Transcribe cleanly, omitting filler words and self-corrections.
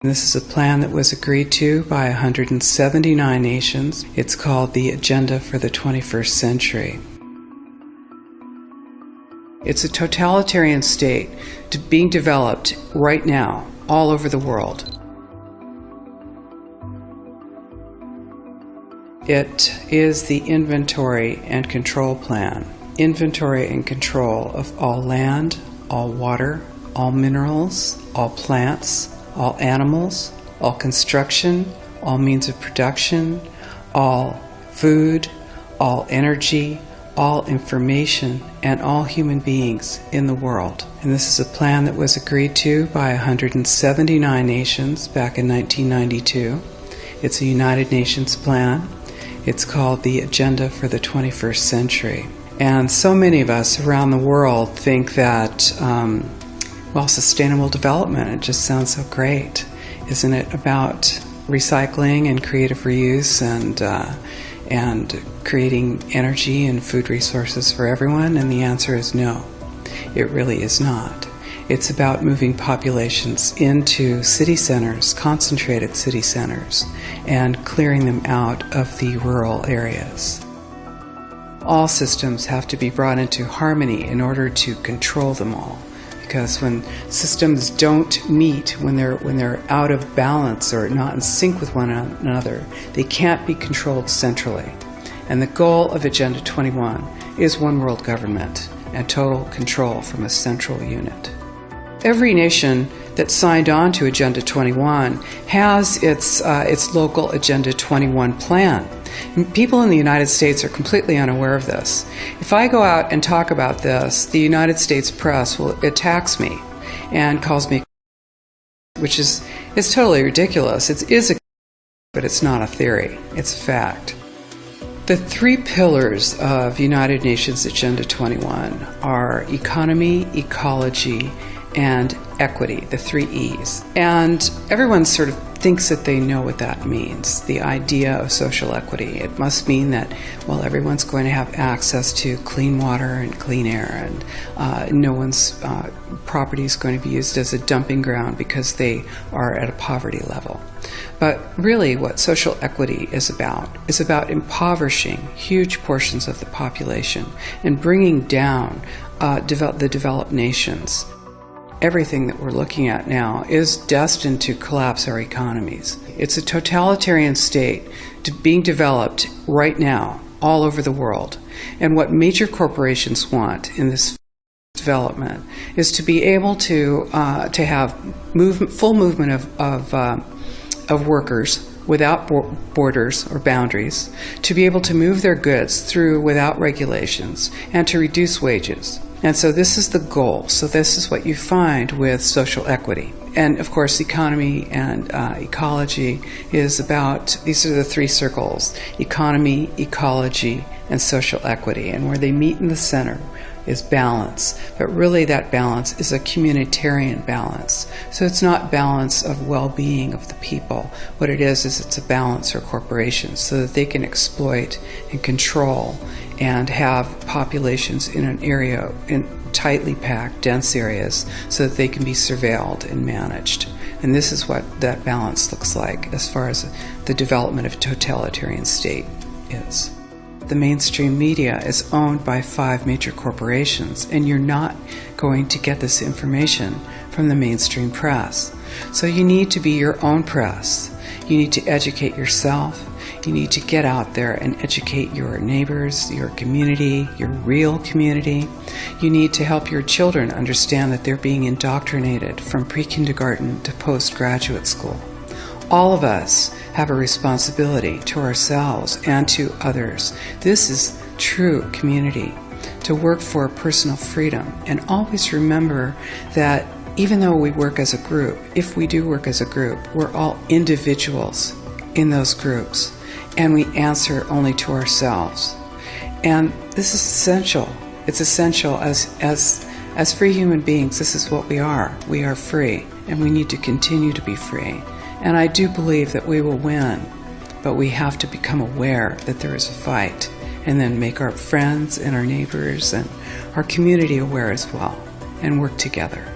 This is a plan that was agreed to by 179 nations. It's called the Agenda for the 21st Century. It's a totalitarian state being developed right now all over the world. It is the inventory and control plan. Inventory and control of all land, all water, all minerals, all plants, all animals, all construction, all means of production, all food, all energy, all information, and all human beings in the world. And this is a plan that was agreed to by 179 nations back in 1992. It's a United Nations plan. It's called the Agenda for the 21st Century. And so many of us around the world think that sustainable development, it just sounds so great. Isn't it about recycling and creative reuse and creating energy and food resources for everyone? And the answer is no, it really is not. It's about moving populations into city centers, concentrated city centers, and clearing them out of the rural areas. All systems have to be brought into harmony in order to control them all. Because when systems don't meet, when they're out of balance or not in sync with one another, they can't be controlled centrally. And the goal of Agenda 21 is one world government and total control from a central unit. Every nation that signed on to Agenda 21 has its local Agenda 21 plan. People in the United States are completely unaware of this. If I go out and talk about this, the United States press attacks me and calls me, which is totally ridiculous. It is but it's not a theory. It's a fact. The three pillars of United Nations Agenda 21 are economy, ecology, and equity, the three E's. And everyone sort of thinks that they know what that means, the idea of social equity. It must mean that, everyone's going to have access to clean water and clean air, and no one's property is going to be used as a dumping ground because they are at a poverty level. But really what social equity is about impoverishing huge portions of the population and bringing down the developed nations. Everything that we're looking at now is destined to collapse our economies. It's a totalitarian state being developed right now all over the world. And what major corporations want in this development is to be able to have full movement of workers without borders or boundaries, to be able to move their goods through without regulations, and to reduce wages. And so this is the goal. So this is what you find with social equity. And of course, economy and ecology is about, these are the three circles: economy, ecology, and social equity. And where they meet in the center is balance. But really that balance is a communitarian balance. So it's not balance of well-being of the people. What it is it's a balance for corporations so that they can exploit and control and have populations in an area, in tightly packed, dense areas, so that they can be surveilled and managed. And this is what that balance looks like as far as the development of a totalitarian state is. The mainstream media is owned by 5 major corporations, and you're not going to get this information from the mainstream press. So you need to be your own press. You need to educate yourself. You need to get out there and educate your neighbors, your community, your real community. You need to help your children understand that they're being indoctrinated from pre-kindergarten to postgraduate school. All of us have a responsibility to ourselves and to others. This is true community, to work for personal freedom. And always remember that even though we work as a group, if we do work as a group, we're all individuals in those groups, and we answer only to ourselves. And this is essential. It's essential as free human beings. This is what we are. We are free, and we need to continue to be free. And I do believe that we will win, but we have to become aware that there is a fight, and then make our friends and our neighbors and our community aware as well, and work together.